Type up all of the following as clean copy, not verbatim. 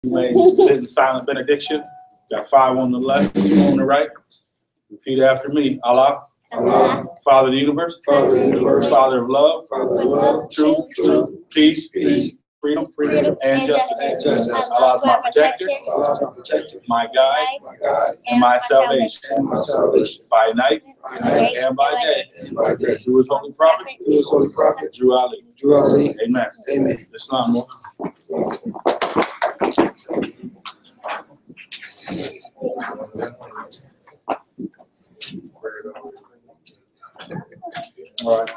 You may sit in silent benediction. Got 5 on the left, 2 on the right. Repeat after me. Allah. Allah. Father of the universe. Father of the universe. Father of love. Father of love. Truth. Peace. Freedom, and justice. Allah is my protector, my guide, and my salvation. By night and by day. Through his holy prophet, Drew Ali. Amen. Islam. All right.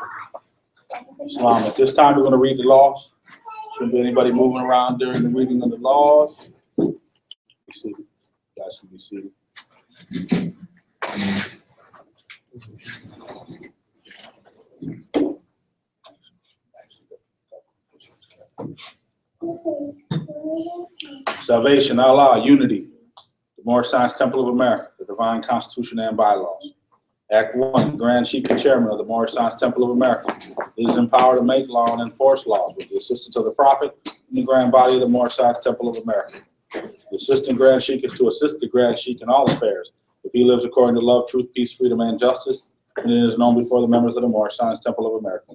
Islam. At this time, we're going to read the laws. Shouldn't be anybody moving around during the reading of the laws. Be seated. You guys can be seated. Salvation, Allah, unity. The Moorish Science Temple of America, the Divine Constitution and Bylaws. Act 1, Grand Sheik and Chairman of the Moorish Science Temple of America is empowered to make law and enforce laws with the assistance of the Prophet and the Grand Body of the Moorish Science Temple of America. The Assistant Grand Sheik is to assist the Grand Sheik in all affairs if he lives according to love, truth, peace, freedom, and justice, and it is known before the members of the Moorish Science Temple of America.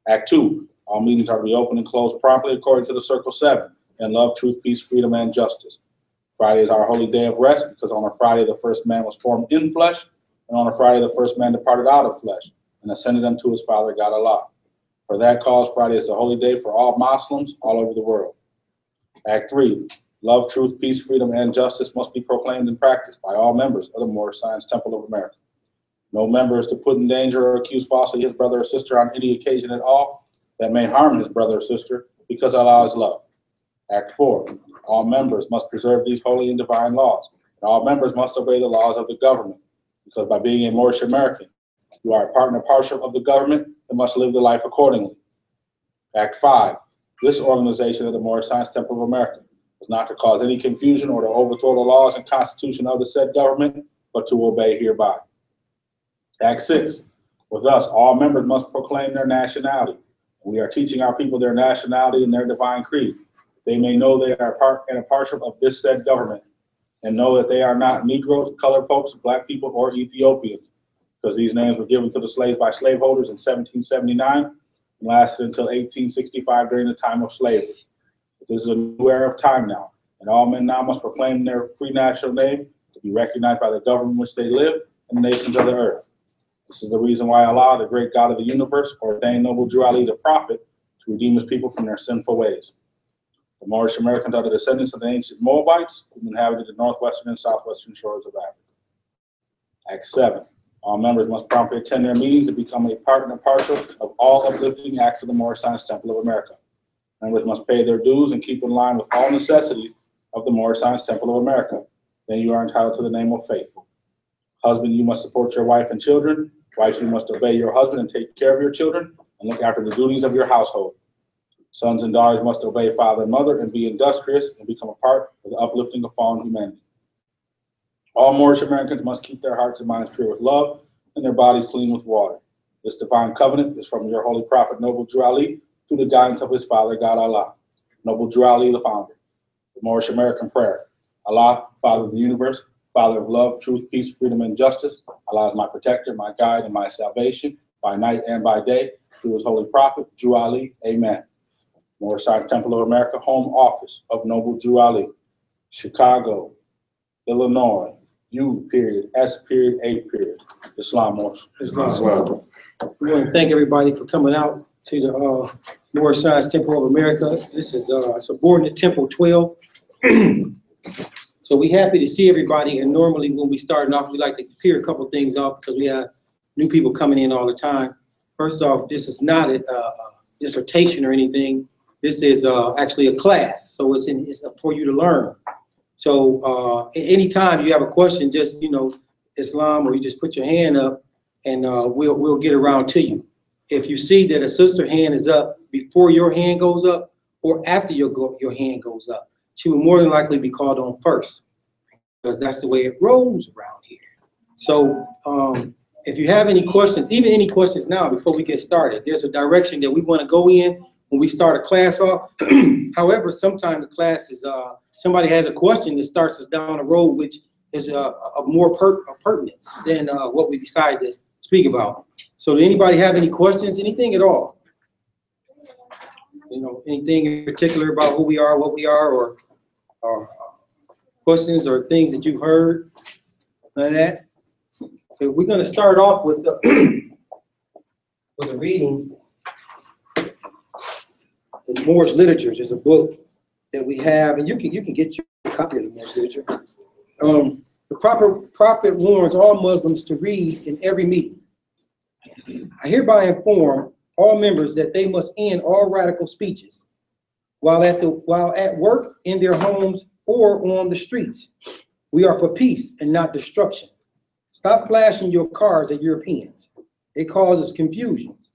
Act 2, all meetings are to be open and closed promptly according to the Circle 7 and love, truth, peace, freedom, and justice. Friday is our holy day of rest because on a Friday the first man was formed in flesh, and on a Friday, the first man departed out of flesh and ascended unto his Father, God Allah. For that cause, Friday is a holy day for all Muslims all over the world. Act 3, love, truth, peace, freedom, and justice must be proclaimed and practiced by all members of the Moorish Science Temple of America. No member is to put in danger or accuse falsely his brother or sister on any occasion at all that may harm his brother or sister because Allah is love. Act 4, all members must preserve these holy and divine laws, and all members must obey the laws of the government. Because by being a Moorish American, you are a part and parcel of the government and must live the life accordingly. Act 5, this organization of the Moorish Science Temple of America is not to cause any confusion or to overthrow the laws and constitution of the said government, but to obey hereby. Act 6, with us, all members must proclaim their nationality. We are teaching our people their nationality and their divine creed. They may know they are a part and a parcel of this said government, and know that they are not Negroes, colored folks, black people, or Ethiopians, because these names were given to the slaves by slaveholders in 1779 and lasted until 1865 during the time of slavery. But this is a new era of time now, and all men now must proclaim their free national name to be recognized by the government in which they live and the nations of the earth. This is the reason why Allah, the great God of the universe, ordained noble Drew Ali the prophet to redeem his people from their sinful ways. The Moorish Americans are the descendants of the ancient Moabites who inhabited the northwestern and southwestern shores of Africa. Act 7. All members must promptly attend their meetings and become a part and a parcel of all uplifting acts of the Moorish Science Temple of America. Members must pay their dues and keep in line with all necessities of the Moorish Science Temple of America. Then you are entitled to the name of faithful. Husband, you must support your wife and children. Wife, you must obey your husband and take care of your children and look after the duties of your household. Sons and daughters must obey father and mother and be industrious and become a part of the uplifting of fallen humanity. All Moorish Americans must keep their hearts and minds pure with love and their bodies clean with water. This divine covenant is from your holy prophet, Noble Drew Ali, through the guidance of his father, God Allah. Noble Drew Ali, the founder. The Moorish American prayer. Allah, Father of the universe, Father of love, truth, peace, freedom, and justice. Allah is my protector, my guide, and my salvation, by night and by day, through his holy prophet, Drew Ali. Amen. Moorish Science Temple of America, home office of Noble Drew Ali, Chicago, Illinois, U.S.A. Islam Moorish. Islam. We want to thank everybody for coming out to the Moorish Science Temple of America. This is Subordinate Temple 12. So we're happy to see everybody, and normally when we starting off, we like to clear a couple things up because we have new people coming in all the time. First off, this is not a dissertation or anything. This is actually a class, so it's for you to learn. So anytime you have a question, just, Islam, or you just put your hand up, and we'll get around to you. If you see that a sister hand is up before your hand goes up, or after your hand goes up, she will more than likely be called on first, because that's the way it rolls around here. So if you have any questions, even any questions now before we get started, there's a direction that we want to go in when we start a class off. However, sometimes the class is somebody has a question that starts us down the road, which is a more pertinence than what we decided to speak about. So does anybody have any questions, anything at all? You know, anything in particular about who we are, what we are, or questions or things that you've heard? None of that? Okay, we're going to start off with the with a reading. The Moorish Literatures is a book that we have, and you can get your copy of the Moorish Literature. The Prophet warns all Muslims to read in every meeting. I hereby inform all members that they must end all radical speeches while at work, in their homes, or on the streets. We are for peace and not destruction. Stop flashing your cards at Europeans. It causes confusions.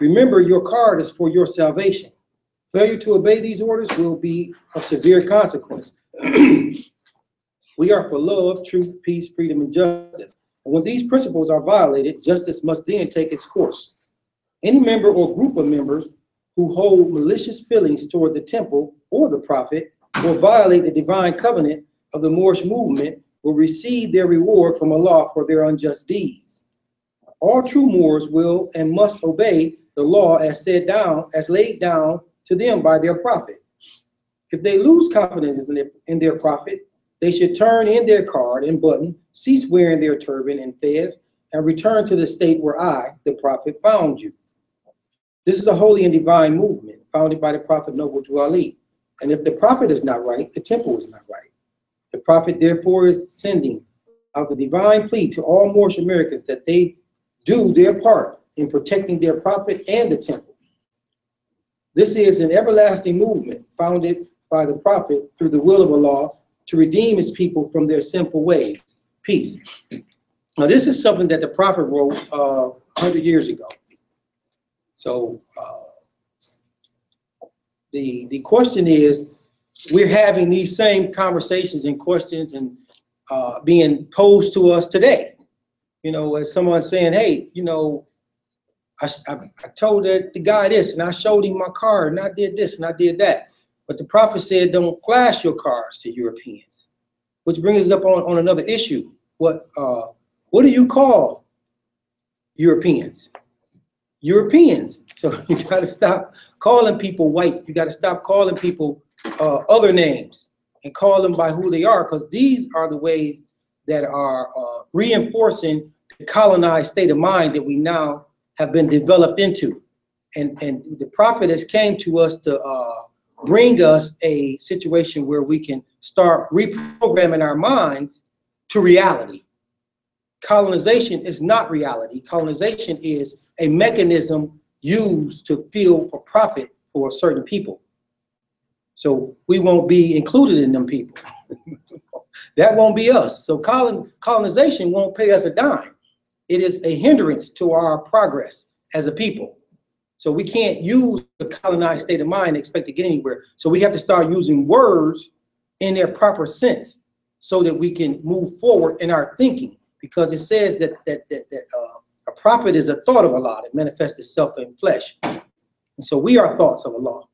Remember, your card is for your salvation. Failure to obey these orders will be of severe consequence. We are for love, truth, peace, freedom, and justice. And when these principles are violated, justice must then take its course. Any member or group of members who hold malicious feelings toward the temple or the prophet or violate the divine covenant of the Moorish movement will receive their reward from Allah for their unjust deeds. All true Moors will and must obey the law as laid down to them by their prophet. If they lose confidence in their prophet, they should turn in their card and button, cease wearing their turban and fez, and return to the state where I, the prophet, found you. This is a holy and divine movement founded by the Prophet Noble to Ali. And if the prophet is not right, the temple is not right. The prophet therefore is sending out the divine plea to all Moorish Americans that they do their part in protecting their prophet and the temple. This is an everlasting movement founded by the prophet through the will of Allah to redeem his people from their sinful ways. Peace. Now, this is something that the prophet wrote 100 years ago. So the question is, we're having these same conversations and questions and being posed to us today. You know, as someone saying, hey, you know, I told the guy this, and I showed him my card, and I did this, and I did that. But the prophet said, don't flash your cards to Europeans, which brings us up on another issue. What do you call Europeans? Europeans. So you got to stop calling people white. You got to stop calling people other names and call them by who they are, because these are the ways that are reinforcing the colonized state of mind that we now have been developed into. And the prophet has came to us to bring us a situation where we can start reprogramming our minds to reality. Colonization is not reality. Colonization is a mechanism used to feel for profit for certain people. So we won't be included in them people. That won't be us. So colonization won't pay us a dime. It is a hindrance to our progress as a people. So we can't use the colonized state of mind and expect to get anywhere. So we have to start using words in their proper sense so that we can move forward in our thinking. Because it says that a prophet is a thought of Allah that manifests itself in flesh. And so we are thoughts of Allah.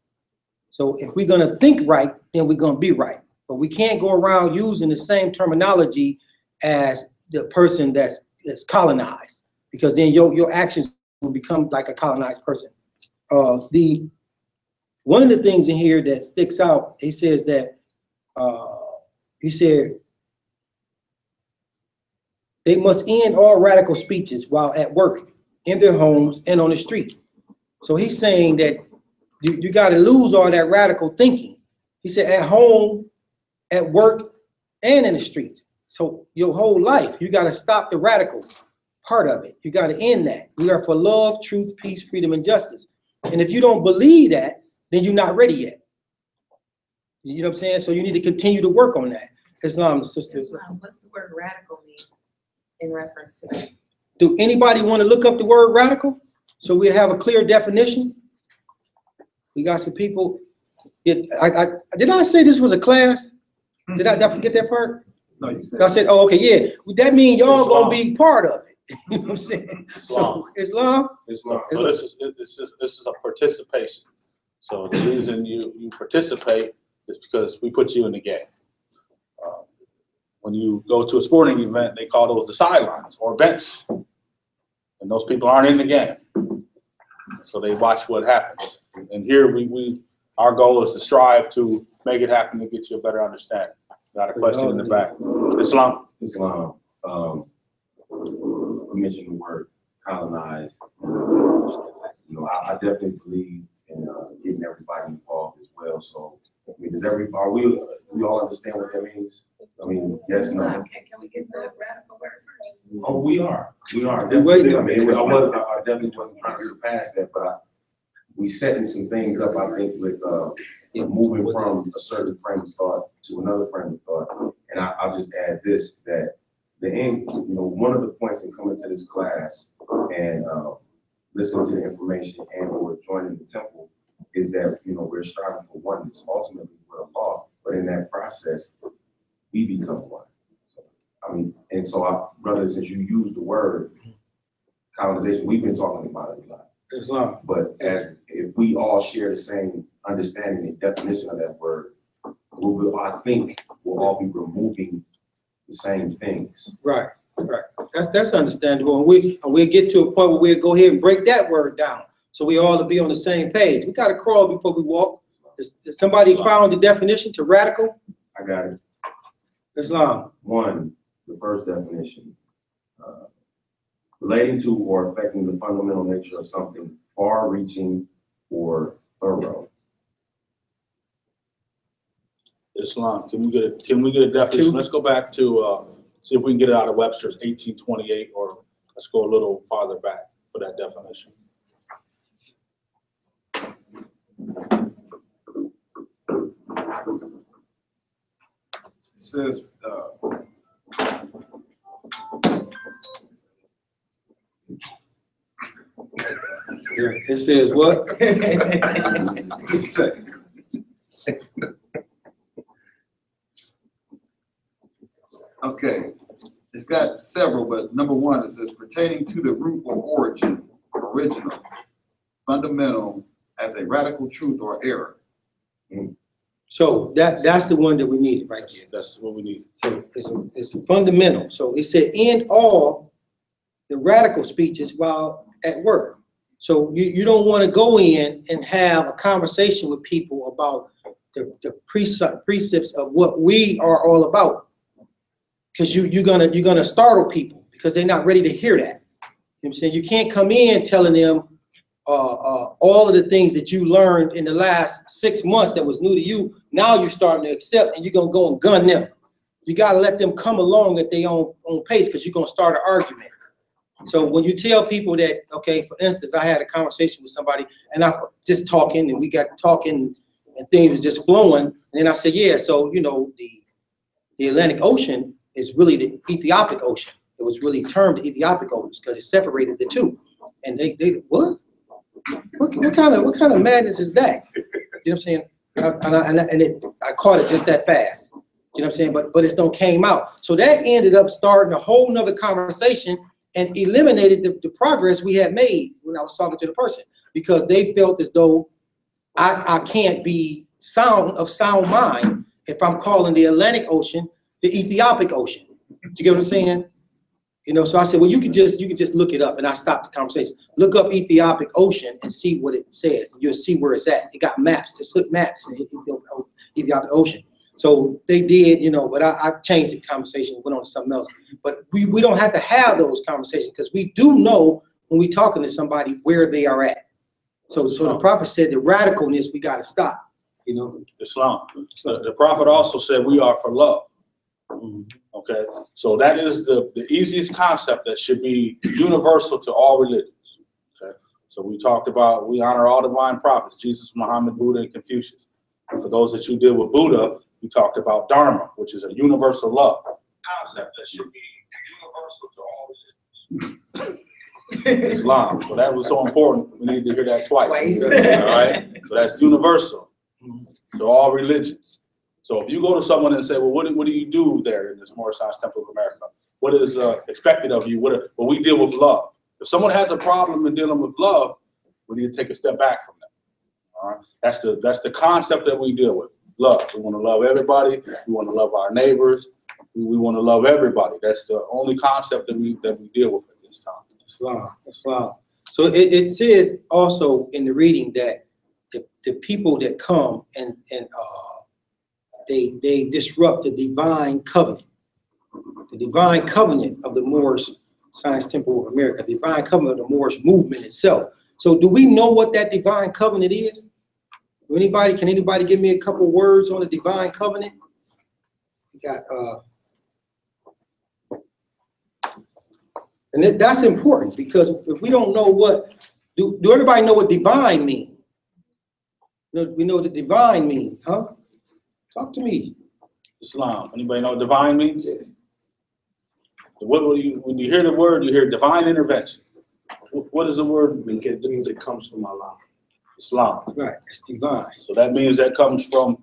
So if we're going to think right, then we're going to be right. But we can't go around using the same terminology as the person that's colonized, because then your actions will become like a colonized person. One of the things in here that sticks out, he says that he said they must end all radical speeches while at work, in their homes, and on the street. So he's saying that you got to lose all that radical thinking. He said at home, at work, and in the streets. So your whole life, you got to stop the radical part of it. You got to end that. We are for love, truth, peace, freedom, and justice. And if you don't believe that, then you're not ready yet. You know what I'm saying? So you need to continue to work on that. Islam, sisters. Islam, what's the word radical mean in reference to that? Do anybody want to look up the word radical so we have a clear definition? We got some people. Did I say this was a class? Did I forget that part? No, you said. I said, oh, okay, yeah. That means y'all gonna be part of it. You know what I'm saying? Islam. So, Islam. So this is a participation. So the reason you participate is because we put you in the game. When you go to a sporting event, they call those the sidelines or bench. And those people aren't in the game. So they watch what happens. And here our goal is to strive to make it happen to get you a better understanding. Got a question in the back. Islam. Islam. You mentioned the word colonized. You know, I definitely believe in getting everybody involved as well. So, I mean, we all understand what that means? I mean, yes, no. Can we get the radical word first? Oh, we are. Definitely. I mean, I definitely wasn't trying to get past that, but we setting some things up, I think, with moving from a certain frame of thought to another frame of thought. And I'll just add this, that the end, you know, one of the points in coming to this class and listening to the information and or joining the temple is that, you know, we're striving for oneness. Ultimately, we're a law, but in that process, we become one. So, I mean, and so, brother, since you used the word colonization, we've been talking about it a lot. Islam. But if we all share the same understanding and definition of that word, I think we'll all be removing the same things. Right. That's understandable. And we'll get to a point where we'll go ahead and break that word down. So we all to be on the same page. We got to crawl before we walk. Has somebody found the definition to radical? I got it. Islam. One, the first definition, relating to or affecting the fundamental nature of something far-reaching or thorough. Islam. Can we get a definition? Let's go back to see if we can get it out of Webster's 1828, or let's go a little farther back for that definition. It says, It says what? just a second. Okay, it's got several, but number one, it says pertaining to the root or origin, original, fundamental, as a radical truth or error. So that's the one that we needed right there. That's what we need. So it's fundamental. So it said end all the radical speeches while at work. So you don't want to go in and have a conversation with people about the precepts of what we are all about. Because you're gonna startle people because they're not ready to hear that. You know what I'm saying? You can't come in telling them all of the things that you learned in the last 6 months that was new to you. Now you're starting to accept, and you're gonna go and gun them. You gotta let them come along at their own pace, because you're gonna start an argument. So when you tell people that, okay, for instance, I had a conversation with somebody and I just talking, and we got talking and things was just flowing. And then I said, yeah, so you know, the Atlantic Ocean is really the Ethiopic Ocean. It was really termed the Ethiopic Ocean because it separated the two. And they what? What kind of madness is that? You know what I'm saying? I caught it just that fast. You know what I'm saying? But it don't came out. So that ended up starting a whole nother conversation and eliminated the progress we had made when I was talking to the person, because they felt as though I can't be sound mind if I'm calling the Atlantic Ocean the Ethiopic Ocean. You get what I'm saying? You know, so I said, well, you can just look it up, and I stopped the conversation. Look up Ethiopic Ocean and see what it says. You'll see where it's at. It got maps, just look maps, and Ethiopic Ocean. So they did, you know, but I changed the conversation, went on to something else. But we don't have to have those conversations, because we do know when we're talking to somebody where they are at. So the prophet said the radicalness we got to stop, you know. Islam. So the prophet also said we are for love. Okay, so that is the easiest concept that should be universal to all religions. Okay, so we talked about we honor all divine prophets, Jesus, Muhammad, Buddha, and Confucius. And for those that you deal with Buddha, we talked about Dharma, which is a universal love concept that should be universal to all religions. Islam. So that was so important. We need to hear that twice. All right, so that's universal to all religions. So if you go to someone and say, well, what do you do there in this Moorish Science Temple of America? What is expected of you? Well, we deal with love. If someone has a problem in dealing with love, we need to take a step back from them. All right? That's the concept that we deal with. love. We want to love everybody. We want to love our neighbors. We want to love everybody. That's the only concept that we deal with at this time. Islam. So it says also in the reading that the people that come and they disrupt the divine covenant of the Moorish Science Temple of America, the divine covenant of the Moorish movement itself. So do we know what that divine covenant is? Can anybody give me a couple words on the divine covenant? We got and that's important, because if we don't know what, do everybody know what divine means? We know what the divine means, huh? Talk to me. Islam. Anybody know what divine means? Yeah. When you hear the word, you hear divine intervention. What does the word mean? It means it comes from Allah. Islam. Right, it's divine. So that means that comes from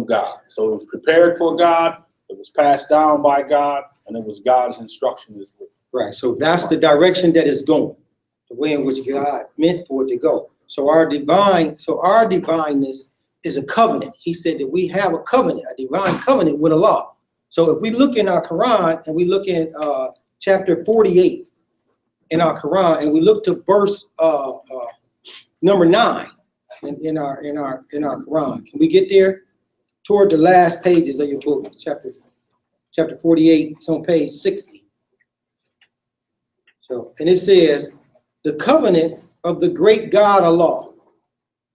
God. So it was prepared for God, it was passed down by God, and it was God's instruction as well. Right, so that's the direction that it's going, the way in which God meant for it to go. So our divineness is a covenant. He said that we have a covenant, a divine covenant with Allah. So if we look in our Quran and we look in chapter 48 in our Quran, and we look to verse number 9 in our Quran, can we get there? Toward the last pages of your book, chapter 48. It's on page 60. So, and it says, the covenant of the great God Allah.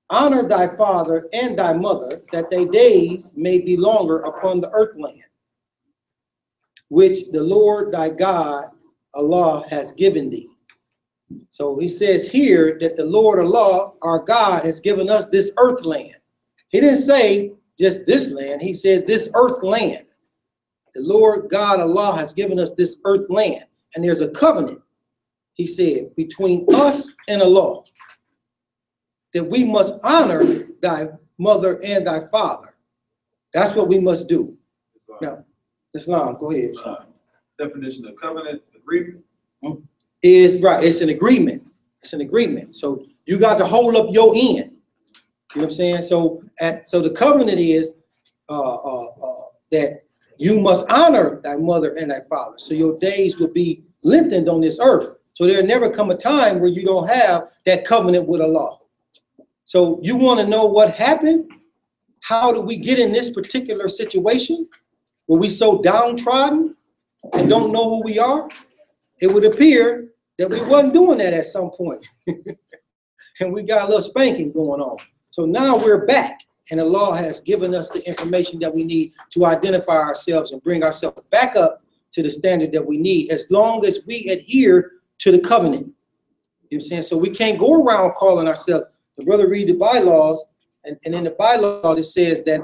Honor thy father and thy mother, that thy days may be longer upon the earth land, which the Lord thy God Allah has given thee. So he says here that the Lord Allah, our God, has given us this earth land. He didn't say just this land. He said this earth land. The Lord God Allah has given us this earth land. And there's a covenant, he said, between us and Allah, that we must honor thy mother and thy father. That's what we must do. Now, Islam, go ahead. Definition of covenant agreement is right. It's an agreement. It's an agreement. So you got to hold up your end. You know what I'm saying? So the covenant is that you must honor thy mother and thy father. So your days will be lengthened on this earth. So there'll never come a time where you don't have that covenant with Allah. So you want to know what happened? How did we get in this particular situation where we so downtrodden and don't know who we are? It would appear that we wasn't doing that at some point. And we got a little spanking going on. So now we're back, and Allah has given us the information that we need to identify ourselves and bring ourselves back up to the standard that we need, as long as we adhere to the covenant. You know what I'm saying? So we can't go around calling ourselves. The brother read the bylaws, and in the bylaws it says that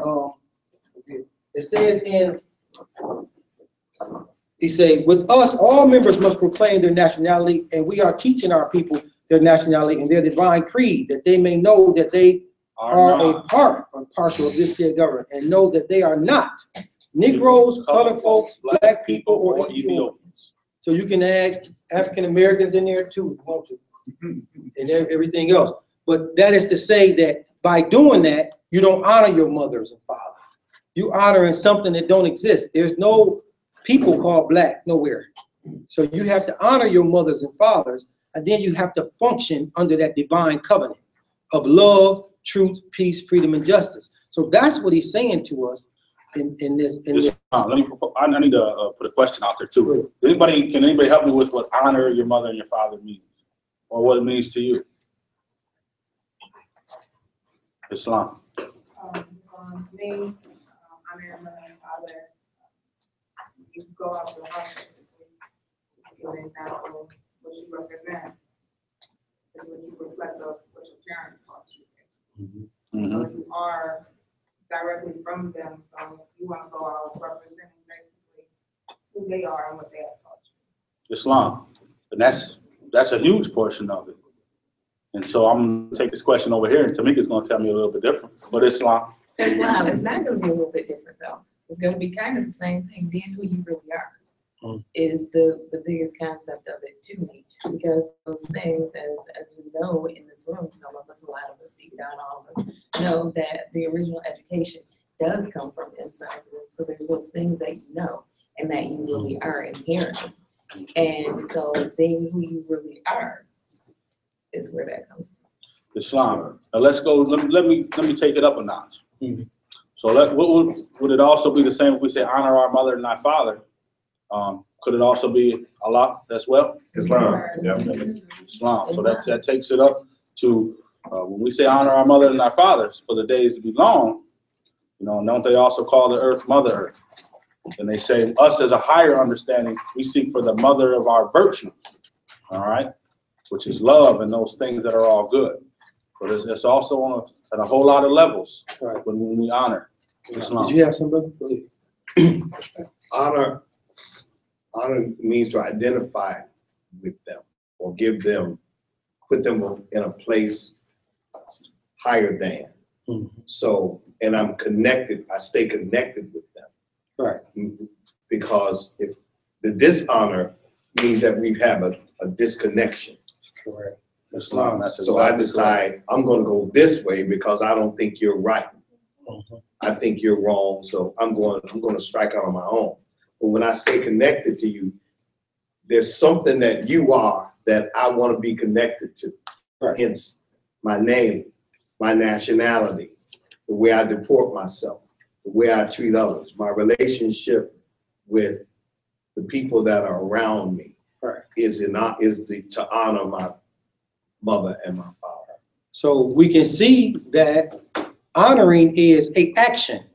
he say, with us, all members must proclaim their nationality, and we are teaching our people their nationality and their divine creed, that they may know that they are a part or partial of this said government, and know that they are not Negroes, colored folks, black people, or Ethiopians. So you can add African Americans in there too, if you want to, and everything else. But that is to say that by doing that, you don't honor your mothers and fathers. You honoring something that don't exist. There's no people called black nowhere. So you have to honor your mothers and fathers, and then you have to function under that divine covenant of love, truth, peace, freedom, and justice. So that's what he's saying to us in this. I need to put a question out there too. Can anybody help me with what honor your mother and your father means, or what it means to you? Islam. To me, honor your mother and father. You go out to the house, basically, to give an example of what you represent, is what you reflect of what your parents taught you. So you are directly from them, so you want to go out representing basically who they are and what they have taught you. Islam, and that's a huge portion of it. And so I'm going to take this question over here, and Tamika's going to tell me a little bit different. But Islam. Islam, it's not going to be a little bit different, though. It's going to be kind of the same thing, being who you really are. Is the biggest concept of it to me, because those things, as we know in this room, some of us, a lot of us, deep down, all of us know that the original education does come from inside the room. So there's those things that you know and that you really are inherently. And so being who you really are is where that comes from. Islam. Now let's go. Let me take it up a notch. Mm-hmm. So would it also be the same if we say honor our mother and our father? Could it also be Allah as well? Islam. Yeah. Islam. So that takes it up to when we say honor our mother and our fathers for the days to be long. You know, don't they also call the earth Mother Earth? And they say us as a higher understanding, we seek for the mother of our virtues. All right, which is love and those things that are all good. But it's also on at a whole lot of levels when we honor Islam. Did you have somebody? Go ahead. Honor means to identify with them or give them, put them in a place higher than. Mm-hmm. So, and I'm connected, I stay connected with them. Right. Because if the dishonor means that we have a disconnection. Correct. Islam. That's So I decide I'm going to go this way because I don't think you're right. Mm-hmm. I think you're wrong. So I'm going to strike out on my own. But when I stay connected to you, there's something that you are that I want to be connected to. Right. Hence my name, my nationality, the way I deport myself, the way I treat others, my relationship with the people that are around me. Right. To honor my mother and my father. So we can see that honoring is an action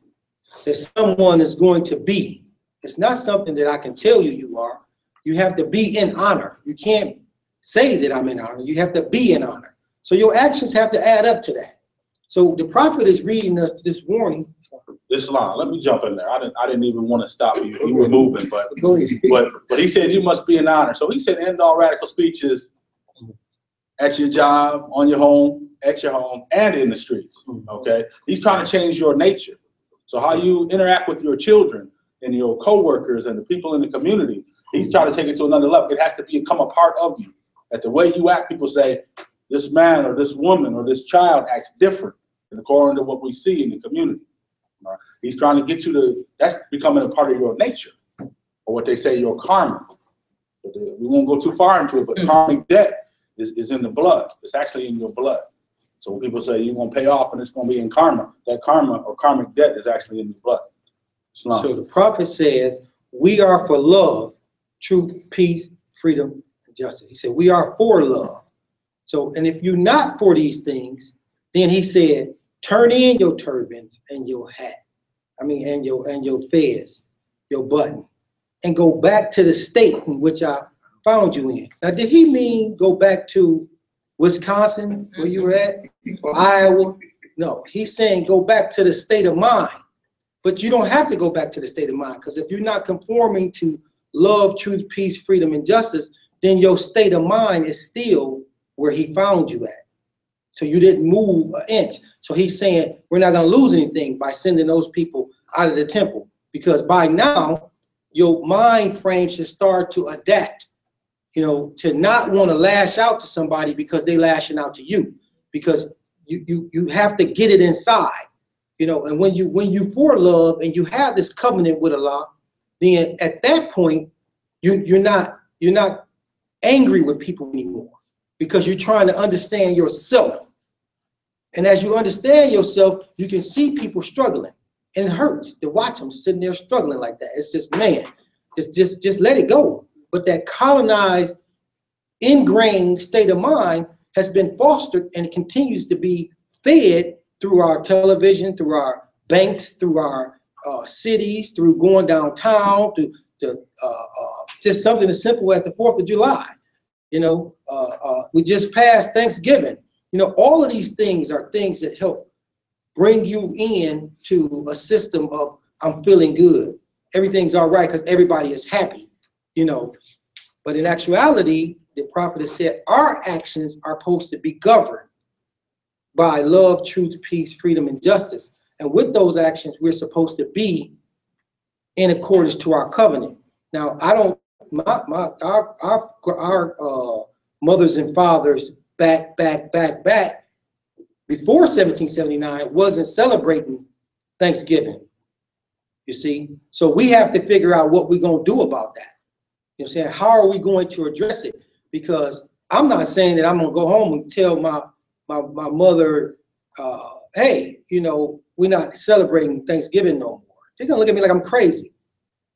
that someone is going to be. It's not something that I can tell you you are. You have to be in honor. You can't say that I'm in honor. You have to be in honor. So your actions have to add up to that. So the prophet is reading us this warning. Islam. Let me jump in there. I didn't even want to stop you. You were moving, but Go ahead. but he said you must be in honor. So he said end all radical speeches at your job, on your home, at your home, and in the streets. Okay? He's trying to change your nature. So how you interact with your children and your co-workers and the people in the community, he's trying to take it to another level. It has to become a part of you. That the way you act, people say, this man or this woman or this child acts different according to what we see in the community. He's trying to get you to, that's becoming a part of your nature, or what they say, your karma. But we won't go too far into it, but karmic debt is in the blood. It's actually in your blood. So when people say you're going to pay off and it's going to be in karma, that karma or karmic debt is actually in your blood. Islam. So the prophet says, we are for love, truth, peace, freedom, and justice. He said, we are for love. So, and if you're not for these things, then he said, turn in your turbans and your hat. I mean, and your fez, your button, and go back to the state in which I found you in. Now, did he mean go back to Wisconsin, where you were at, or Iowa? No, he's saying go back to the state of mind. But you don't have to go back to the state of mind, because if you're not conforming to love, truth, peace, freedom, and justice, then your state of mind is still where he found you at. So you didn't move an inch. So he's saying we're not going to lose anything by sending those people out of the temple, because by now your mind frame should start to adapt, you know, to not want to lash out to somebody because they lashing out to you, because you have to get it inside, you know. And when you for love and you have this covenant with Allah, then at that point you're not angry with people anymore, because you're trying to understand yourself. And as you understand yourself, you can see people struggling, and it hurts to watch them sitting there struggling like that. It's just, man, just let it go. But that colonized, ingrained state of mind has been fostered and continues to be fed through our television, through our banks, through our cities, through going downtown, through just something as simple as the 4th of July. You know, we just passed Thanksgiving. You know, all of these things are things that help bring you in to a system of, I'm feeling good. Everything's all right because everybody is happy, you know. But in actuality, the prophet has said our actions are supposed to be governed by love, truth, peace, freedom, and justice. And with those actions, we're supposed to be in accordance to our covenant. Now, I don't, our mothers and fathers back before 1779 wasn't celebrating Thanksgiving. You see? So we have to figure out what we're going to do about that. You know what I'm saying? How are we going to address it? Because I'm not saying that I'm going to go home and tell my mother, hey, you know, we're not celebrating Thanksgiving no more. They're going to look at me like I'm crazy.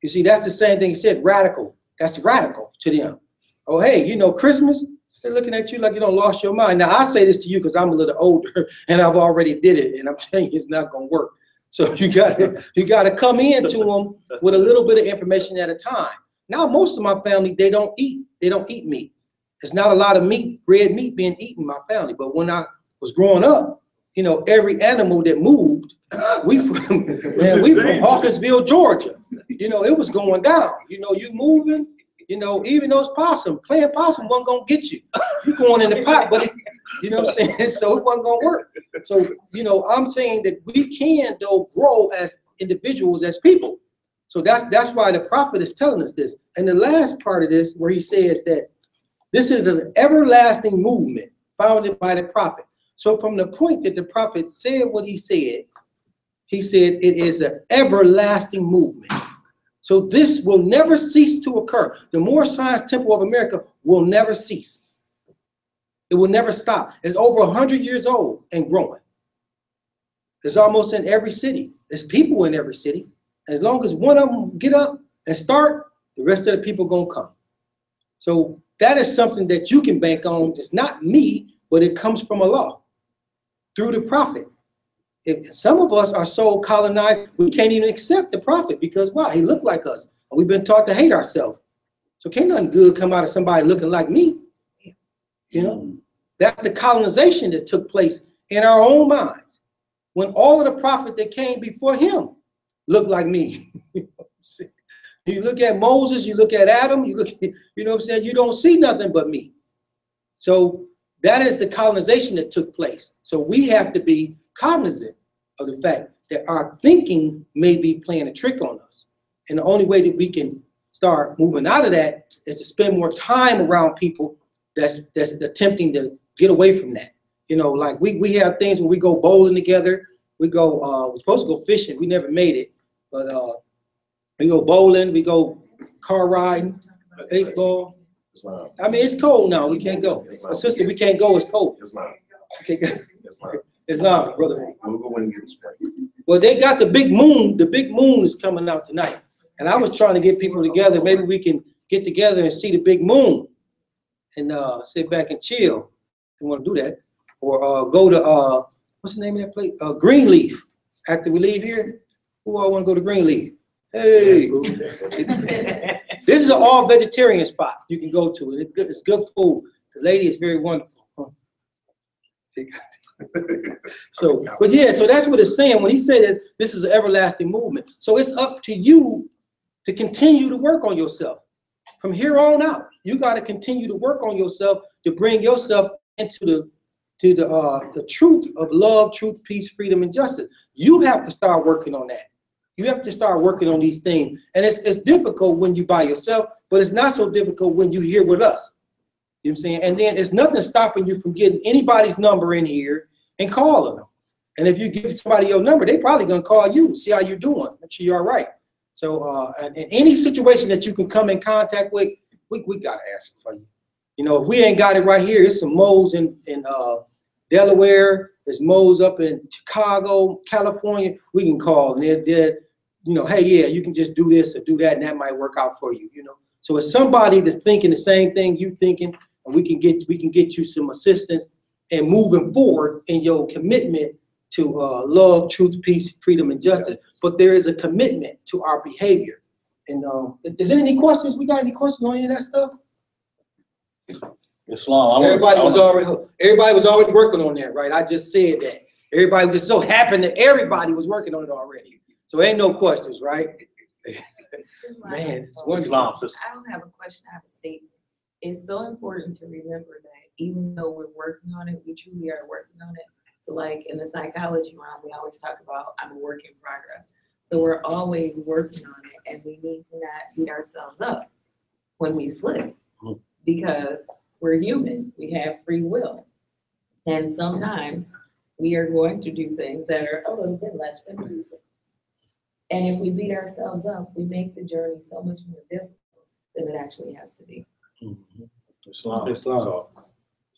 You see, that's the same thing he said, radical. That's radical to them. Oh, hey, you know, Christmas, they're looking at you like you don't lost your mind. Now, I say this to you because I'm a little older and I've already did it, and I'm telling you it's not going to work. So you got to come into them with a little bit of information at a time. Now, most of my family, they don't eat meat. There's not a lot of meat, red meat being eaten in my family. But when I was growing up, you know, every animal that moved, we from Hawkinsville, Georgia. You know, it was going down. You know, you moving, you know, even those playing possum wasn't going to get you. You going in the pot, but you know what I'm saying? So it wasn't going to work. So, you know, I'm saying that we can, though, grow as individuals, as people. So that's why the prophet is telling us this. And the last part of this, where he says that this is an everlasting movement founded by the prophet. So from the point that the prophet said what he said it is an everlasting movement. So this will never cease to occur. The Moorish Science Temple of America will never cease. It will never stop. It's over 100 years old and growing. It's almost in every city. There's people in every city. As long as one of them get up and start, the rest of the people gonna come. So that is something that you can bank on. It's not me, but it comes from Allah through the prophet. If some of us are so colonized, we can't even accept the prophet because why? He looked like us, and we've been taught to hate ourselves. So can't nothing good come out of somebody looking like me. You know, that's the colonization that took place in our own minds. When all of the prophets that came before him looked like me. You look at Moses, you look at Adam, you look at, you know what I'm saying? You don't see nothing but me. So that is the colonization that took place. So we have to be cognizant of the fact that our thinking may be playing a trick on us. And the only way that we can start moving out of that is to spend more time around people that's attempting to get away from that. You know, like we have things where we go bowling together. We go, we're supposed to go fishing. We never made it, but we go bowling, we go car riding, baseball. I mean, it's cold now. We can't go. My sister, we can't go. It's cold. It's not. Okay. It's not. It's not, brother. We'll go and get it straight. Well, they got the big moon. The big moon is coming out tonight. And I was trying to get people together. Maybe we can get together and see the big moon and sit back and chill. If you want to do that. Or go to, what's the name of that place? Greenleaf. After we leave here, who all want to go to Greenleaf? Hey. This is an all vegetarian spot you can go to. And it's good food. The lady is very wonderful. So, but yeah, so that's what it's saying when he said that this is an everlasting movement. So it's up to you to continue to work on yourself. From here on out, you got to continue to work on yourself to bring yourself into the truth of love, truth, peace, freedom, and justice. You have to start working on that. You have to start working on these things. And it's difficult when you by yourself, but it's not so difficult when you're here with us. You know what I'm saying? And then there's nothing stopping you from getting anybody's number in here and calling them. And if you give somebody your number, they probably gonna call you, see how you're doing, make sure you're all right. So in any situation that you can come in contact with, we gotta answer for you. You know, if we ain't got it right here, it's some moles in Delaware, there's moles up in Chicago, California, we can call and they're you know, hey, yeah, you can just do this or do that, and that might work out for you, you know. So it's somebody that's thinking the same thing you thinking, and we can get you some assistance and moving forward in your commitment to love, truth, peace, freedom, and justice. But there is a commitment to our behavior. And is there any questions? We got any questions on any of that stuff? Islam. Everybody was already working on that, right? I just said that. Everybody was just so happy that everybody was working on it already. So ain't no questions, right? Man, it's Islam, sister. I don't have a question, I have a statement. It's so important to remember that even though we're working on it, we truly are working on it. So like in the psychology realm, we always talk about I'm a work in progress. So we're always working on it, and we need to not beat ourselves up when we slip because we're human. We have free will. And sometimes we are going to do things that are a little bit less than usual. And if we beat ourselves up, we make the journey so much more difficult than it actually has to be. Islam. Islam.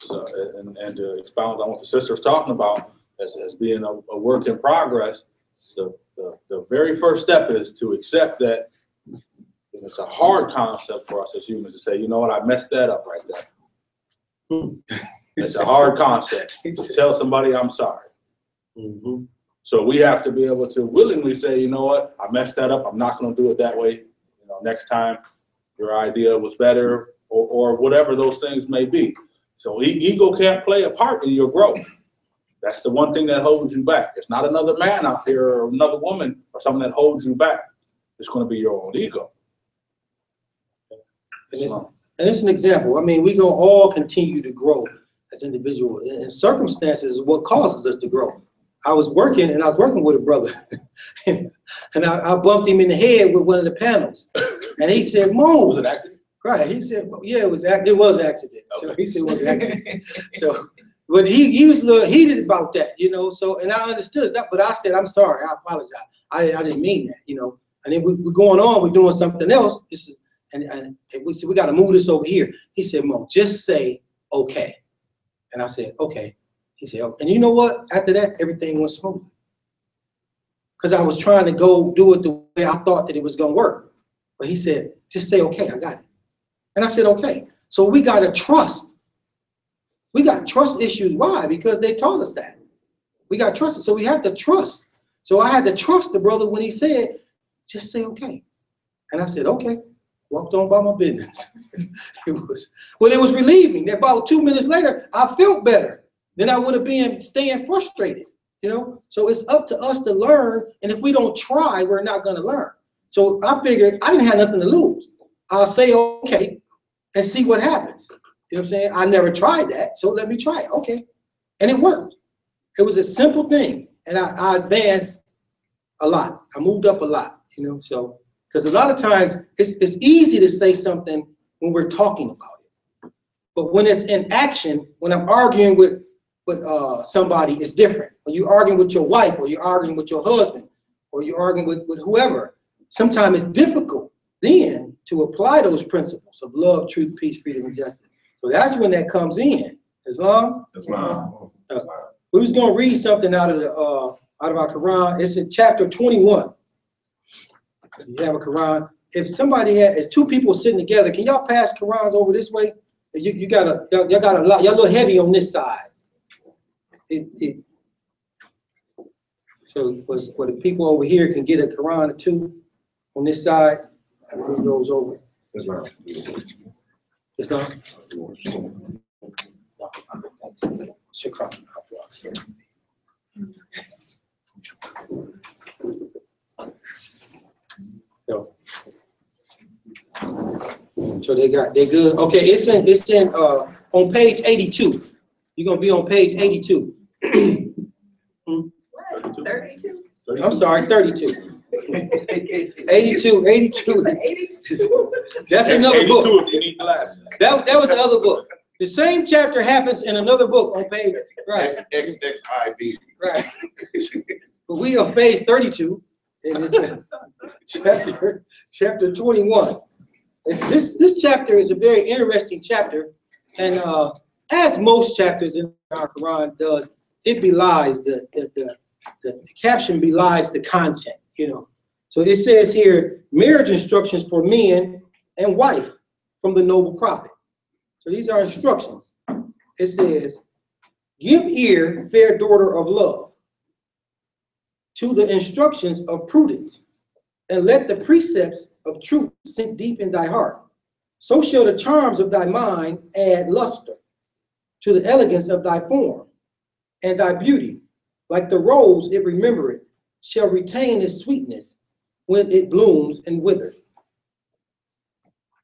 So, and to expound on what the sister's talking about as being a work in progress, the very first step is to accept that. And it's a hard concept for us as humans to say, you know what, I messed that up right there. It's a hard concept to tell somebody I'm sorry. So we have to be able to willingly say, you know what, I messed that up. I'm not going to do it that way. You know, next time your idea was better, or whatever those things may be. So ego can't play a part in your growth. That's the one thing that holds you back. It's not another man out there or another woman or something that holds you back. It's going to be your own ego. And it's an example. I mean, we gonna all continue to grow as individuals, and circumstances is what causes us to grow. I was working with a brother, and I bumped him in the head with one of the panels, and he said, "Move." Was it an accident? Right. He said, "Yeah, it was accident." Okay. So he said it was an accident. So, but he was a little heated about that, you know. So, and I understood that, but I said, "I'm sorry. I apologize. I didn't mean that," you know. And then we're going on. We're doing something else. This is. And we said, we got to move this over here. He said, Mo, just say, okay. And I said, okay. He said, oh. And you know what? After that, everything went smooth. Because I was trying to go do it the way I thought that it was going to work. But he said, just say, okay, I got it. And I said, okay. So we got to trust. We got trust issues. Why? Because they taught us that. We got trust. So we have to trust. So I had to trust the brother when he said, just say, okay. And I said, okay. Walked on by my business. It was relieving. That about 2 minutes later, I felt better than I would have been staying frustrated, you know? So it's up to us to learn, and if we don't try, we're not gonna learn. So I figured I didn't have nothing to lose. I'll say okay and see what happens. You know what I'm saying? I never tried that, so let me try it, okay. And it worked. It was a simple thing, and I advanced a lot. I moved up a lot, you know, so. Because a lot of times it's easy to say something when we're talking about it. But when it's in action, when I'm arguing with somebody, it's different. When you're arguing with your wife, or you're arguing with your husband, or you're arguing with whoever, sometimes it's difficult then to apply those principles of love, truth, peace, freedom, and justice. So that's when that comes in. Islam? Islam. We was going to read something out of our Quran. It's in chapter 21. You have a Quran. If somebody is two people sitting together, can y'all pass Qurans over this way? Y'all got a lot. Y'all a little heavy on this side. So for the people over here can get a Quran or two on this side, it goes over. Islam. Islam. Shukran. So they're good. Okay, it's in on page 82. You're gonna be on page 82. 32? I'm sorry, 32. 82. That's another book. 82 if you need glasses. That was the other book. The same chapter happens in another book on page, right? XXIV. Right. But we on page 32, and it's chapter 21. This chapter is a very interesting chapter, and as most chapters in our Quran does, it belies the caption belies the content, you know. So it says here, marriage instructions for men and wife from the noble prophet. So these are instructions. It says, give ear, fair daughter of love, to the instructions of prudence, and let the precepts of truth sink deep in thy heart. So shall the charms of thy mind add luster to the elegance of thy form, and thy beauty, like the rose it remembereth, shall retain its sweetness when it blooms and withereth.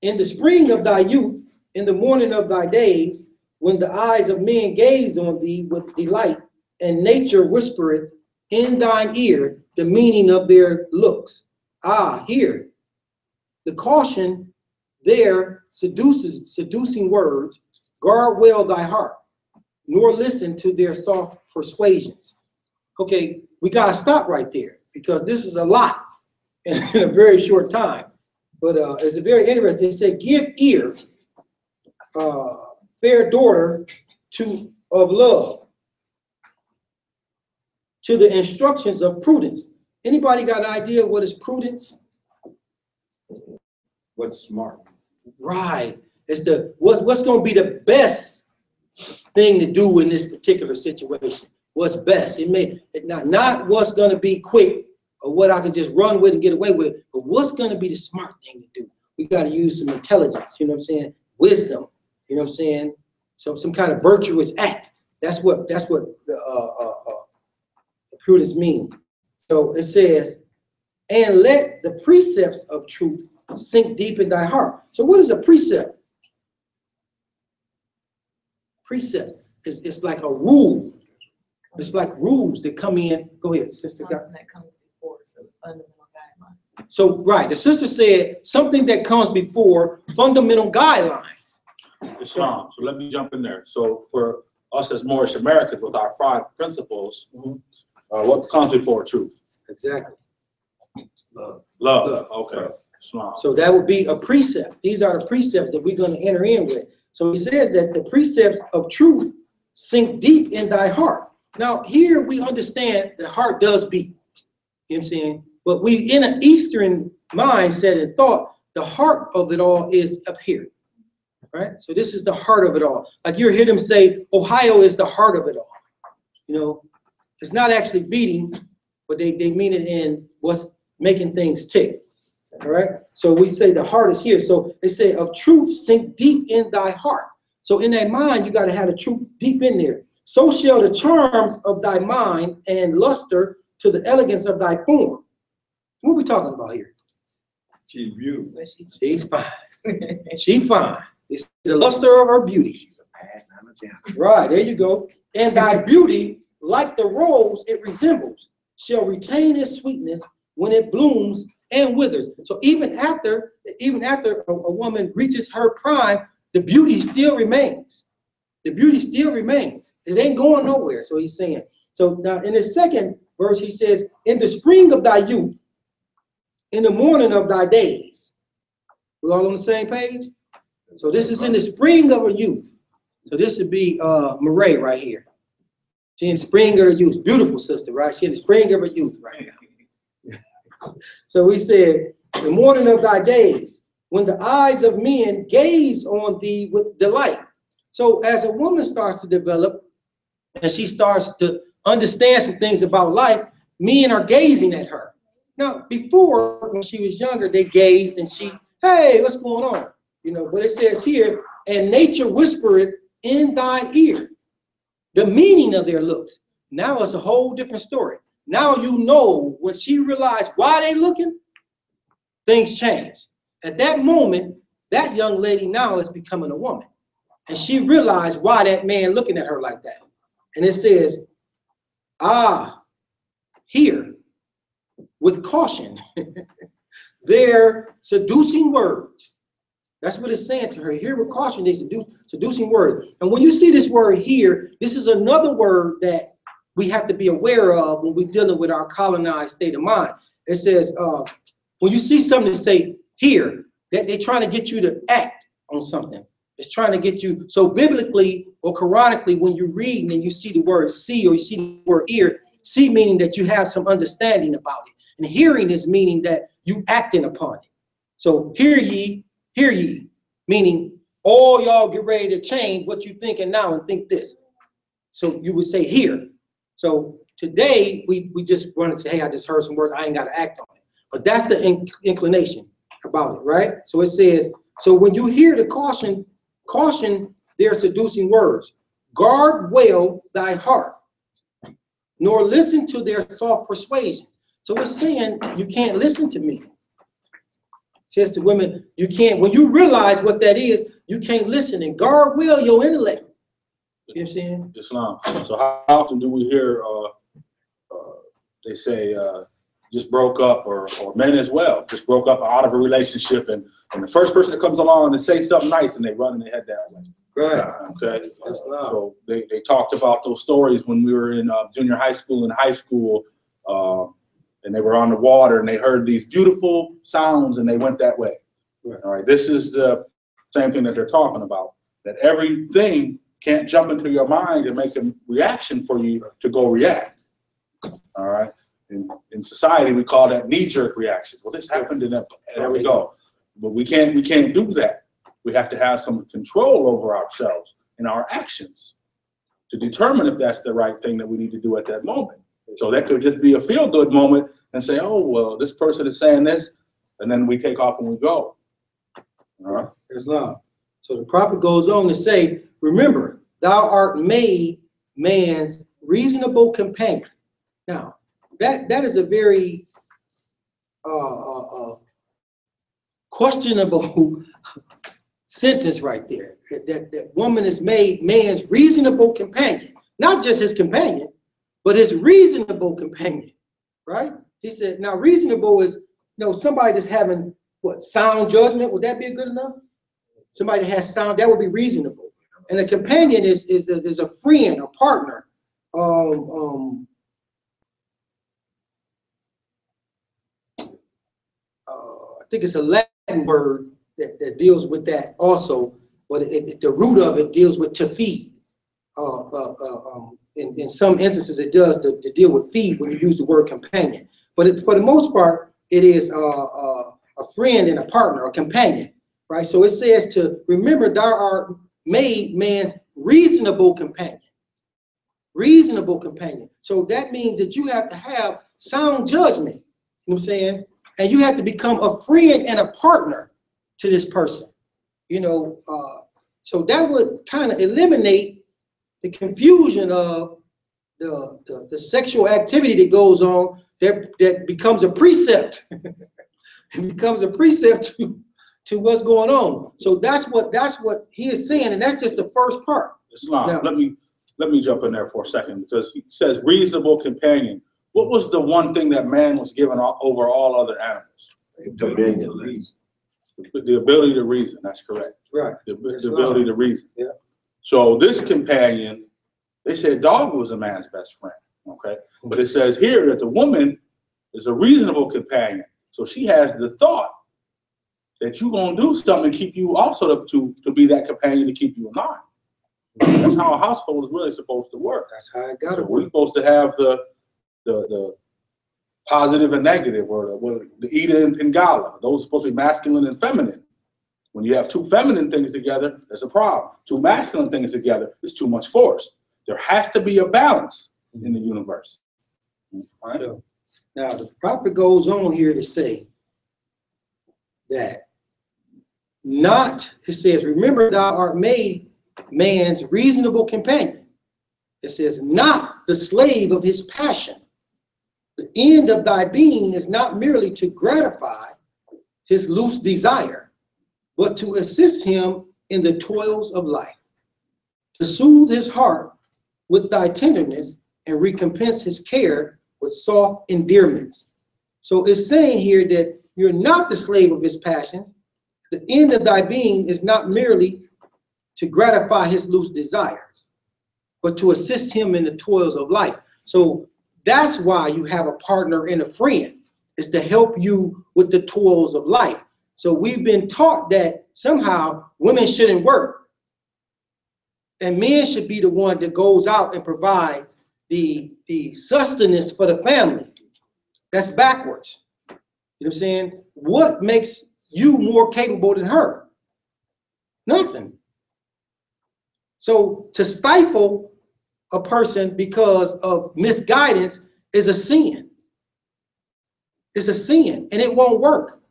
In the spring of thy youth, in the morning of thy days, when the eyes of men gaze on thee with delight, and nature whispereth in thine ear the meaning of their looks. Ah, here, the caution there seducing words, guard well thy heart, nor listen to their soft persuasions. Okay, we gotta stop right there, because this is a lot. in a very short time. But it's a very interesting. It said, give ear, fair daughter, of love, to the instructions of prudence. Anybody got an idea what is prudence? What's smart? Right. It's what's going to be the best thing to do in this particular situation. What's best? It may not what's going to be quick or what I can just run with and get away with, but what's going to be the smart thing to do. We got to use some intelligence. You know what I'm saying? Wisdom. You know what I'm saying? So some kind of virtuous act. That's what prudence means. So it says, and let the precepts of truth sink deep in thy heart. So what is a precept? Precept is like a rule. It's like rules that come in. Go ahead, sister. Something that comes before, so fundamental guidelines. So right, the sister said something that comes before fundamental guidelines. Islam. So let me jump in there. So for us as Moorish Americans with our 5 principles, what comes before truth? Exactly. Love. Okay. Islam. So that would be a precept. These are the precepts that we're going to enter in with. So he says that the precepts of truth sink deep in thy heart. Now here we understand the heart does beat. You know what I'm saying? But we in an Eastern mindset and thought, the heart of it all is up here. Right? So this is the heart of it all. Like you hear them say, Ohio is the heart of it all. You know, it's not actually beating, but they mean it in what's making things tick. All right. So we say the heart is here. So they say of truth sink deep in thy heart. So in that mind, you got to have the truth deep in there. So shall the charms of thy mind and luster to the elegance of thy form. What are we talking about here? She's beautiful. She's fine. She's fine. It's the luster of her beauty. She's a pad, not a jam. Right, there you go. And thy beauty, like the rose it resembles, shall retain its sweetness when it blooms and withers. So even after a woman reaches her prime, the beauty still remains. The beauty still remains. It ain't going nowhere. So he's saying. So now in the second verse, he says, in the spring of thy youth, in the morning of thy days. We all on the same page? So this is in the spring of her youth. So this would be Murray right here. She in the spring of her youth. Beautiful sister, right? She in the spring of her youth right now. So we said, the morning of thy days, when the eyes of men gaze on thee with delight. So as a woman starts to develop and she starts to understand some things about life, men are gazing at her. Now, before, when she was younger, they gazed and she, hey, what's going on? You know, but it says here, and nature whispereth in thine ear the meaning of their looks. Now it's a whole different story. Now you know when she realized why they looking, things change. At that moment, that young lady now is becoming a woman. And she realized why that man looking at her like that. And it says, here, with caution, their seducing words. That's what it's saying to her. Here with caution, they seducing words. And when you see this word here, this is another word that we have to be aware of when we're dealing with our colonized state of mind. It says, when you see something that say here, that they're trying to get you to act on something. It's trying to get you, so biblically or Quranically, when you're reading and you see the word see or you see the word ear, see meaning that you have some understanding about it. And hearing is meaning that you acting upon it. So hear ye, meaning all y'all get ready to change what you thinking now and think this. So you would say hear. So today we just want to say, hey, I just heard some words, I ain't got to act on it. But that's the inclination about it, right? So it says, so when you hear the caution their seducing words. Guard well thy heart, nor listen to their soft persuasion. So it's saying you can't listen to me. It says to women, you can't, when you realize what that is, you can't listen, and guard well your intellect. You know what I'm saying? Islam. So how often do we hear they say just broke up, or men as well, just broke up out of a relationship, and the first person that comes along and say something nice and they run and they head that way. Right. Okay. So they talked about those stories when we were in junior high school and high school. and they were on the water and they heard these beautiful sounds and they went that way. Right. All right, this is the same thing that they're talking about, that everything can't jump into your mind and make a reaction for you to go react. All right, in society we call that knee-jerk reactions. Well, this happened and there we go. But we can't do that. We have to have some control over ourselves and our actions to determine if that's the right thing that we need to do at that moment. So that could just be a feel-good moment and say, oh, well, this person is saying this, and then we take off and we go. All right. Islam. So the prophet goes on to say, remember, thou art made man's reasonable companion. Now, that is a very questionable sentence right there. That woman is made man's reasonable companion. Not just his companion, but his reasonable companion, right? He said, now reasonable is, somebody that's having, what, sound judgment? Would that be good enough? Somebody that has sound, that would be reasonable. And a companion is a friend, a partner. I think it's a Latin word that deals with that also, but the root of it deals with to feed. In some instances, it does to deal with feed when you use the word companion. But for the most part, it is a friend and a partner, a companion, right? So it says to remember, thou art made man's reasonable companion. Reasonable companion. So that means that you have to have sound judgment, you know what I'm saying? And you have to become a friend and a partner to this person, so that would kind of eliminate the confusion of the sexual activity that goes on that becomes a precept. It becomes a precept to what's going on. So that's what he is saying, and that's just the first part. Islam, now, let me jump in there for a second, because he says reasonable companion. What was the one thing that man was given over all other animals? The ability to reason. That's correct. Right. The ability to reason. Yeah. So this companion, they said dog was a man's best friend. Okay. But it says here that the woman is a reasonable companion. So she has the thought that you're gonna do something to keep you also to be that companion to keep you in line. That's how a household is really supposed to work. That's how it got to so work. we're supposed to have the positive and negative, or the Ida and Pingala. Those are supposed to be masculine and feminine. When you have two feminine things together, there's a problem. Two masculine things together, it's too much force. There has to be a balance in the universe. All right? Now, the prophet goes on here to say that it says, remember thou art made man's reasonable companion. It says, not the slave of his passion. The end of thy being is not merely to gratify his loose desire, but to assist him in the toils of life, to soothe his heart with thy tenderness and recompense his care with soft endearments. So it's saying here that you're not the slave of his passions. The end of thy being is not merely to gratify his loose desires, but to assist him in the toils of life. So that's why you have a partner and a friend, is to help you with the toils of life. So we've been taught that somehow women shouldn't work, and men should be the one that goes out and provide the sustenance for the family. That's backwards. You know what I'm saying? What makes you more capable than her? Nothing. So to stifle a person because of misguidance is a sin. It's a sin, and it won't work.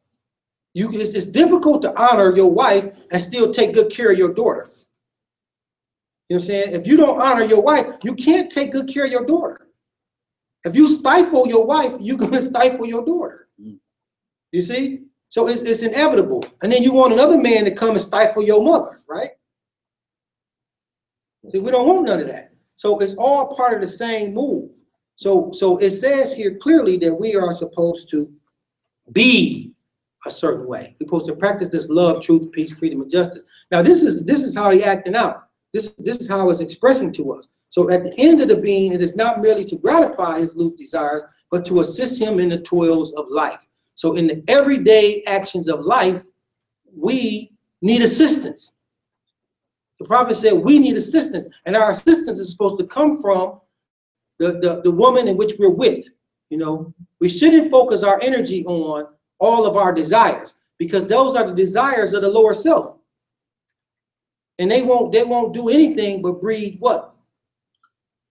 It's difficult to honor your wife and still take good care of your daughter. You know what I'm saying? If you don't honor your wife, you can't take good care of your daughter. If you stifle your wife, you're going to stifle your daughter. You see? So it's inevitable. And then you want another man to come and stifle your mother, right? See, we don't want none of that. So it's all part of the same move. So it says here clearly that we are supposed to be a certain way. We're supposed to practice this love, truth, peace, freedom, and justice. Now this is how he acting out. This is how it's expressing to us. So at the end of the being, it is not merely to gratify his loose desires, but to assist him in the toils of life. So in the everyday actions of life, we need assistance. The prophet said we need assistance, and our assistance is supposed to come from the woman in which we're with. You know, we shouldn't focus our energy on all of our desires, because those are the desires of the lower self. And they won't do anything but breed what?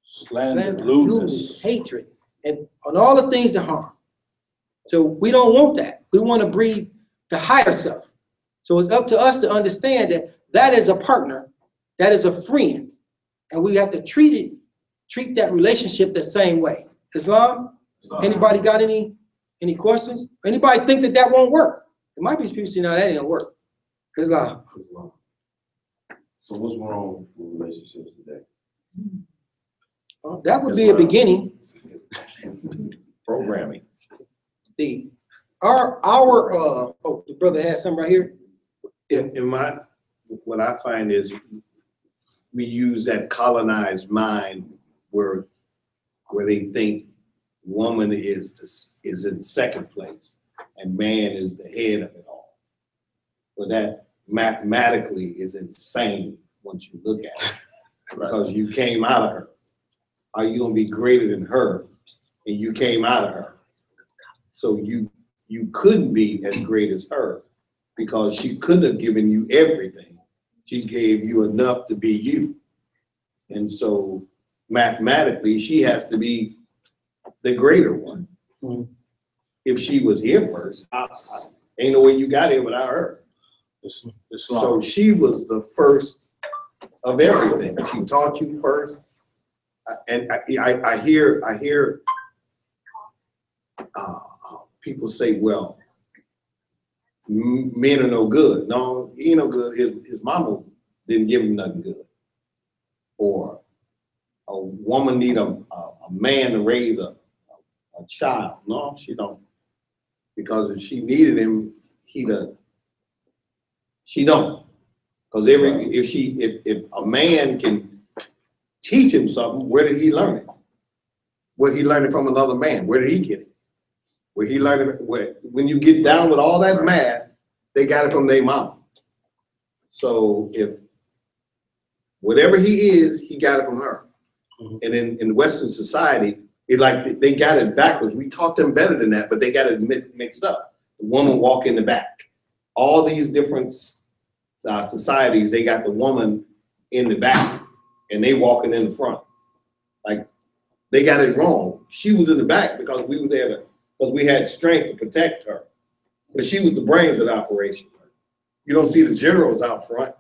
Slander, lewdness, hatred, and on all the things that harm. So we don't want that. We want to breed the higher self. So it's up to us to understand that that is a partner, that is a friend, and we have to treat that relationship the same way. Islam? Anybody got any questions? Anybody think that won't work? There might be people saying, no, that ain't gonna work. Islam. So what's wrong with relationships today? That would be a beginning. Programming. The brother has some right here. What I find is we use that colonized mind where they think woman is in second place and man is the head of it all. But that mathematically is insane once you look at it, because you came out of her. Are you gonna be greater than her? And you came out of her. So you couldn't be as great as her, because she couldn't have given you everything. She gave you enough to be you. And so mathematically, she has to be the greater one. Mm-hmm. If she was here first, ain't no way you got here without her. So she was the first of everything. She taught you first. And I hear people say, well, men are no good. No, he ain't no good. His mama didn't give him nothing good. Or a woman need a man to raise a child. No, she don't. Because if she needed him, she don't. Because if a man can teach him something, where did he learn it? Where he learned it from another man? Where did he get it? Where he learned it? When you get down with all that math, they got it from their mom. So if whatever he is, he got it from her. Mm-hmm. And in Western society, they got it backwards. We taught them better than that, but they got it mixed up. The woman walk in the back. All these different societies, they got the woman in the back and they walking in the front. Like, they got it wrong. She was in the back because we were there because we had strength to protect her. But she was the brains of the operation. You don't see the generals out front.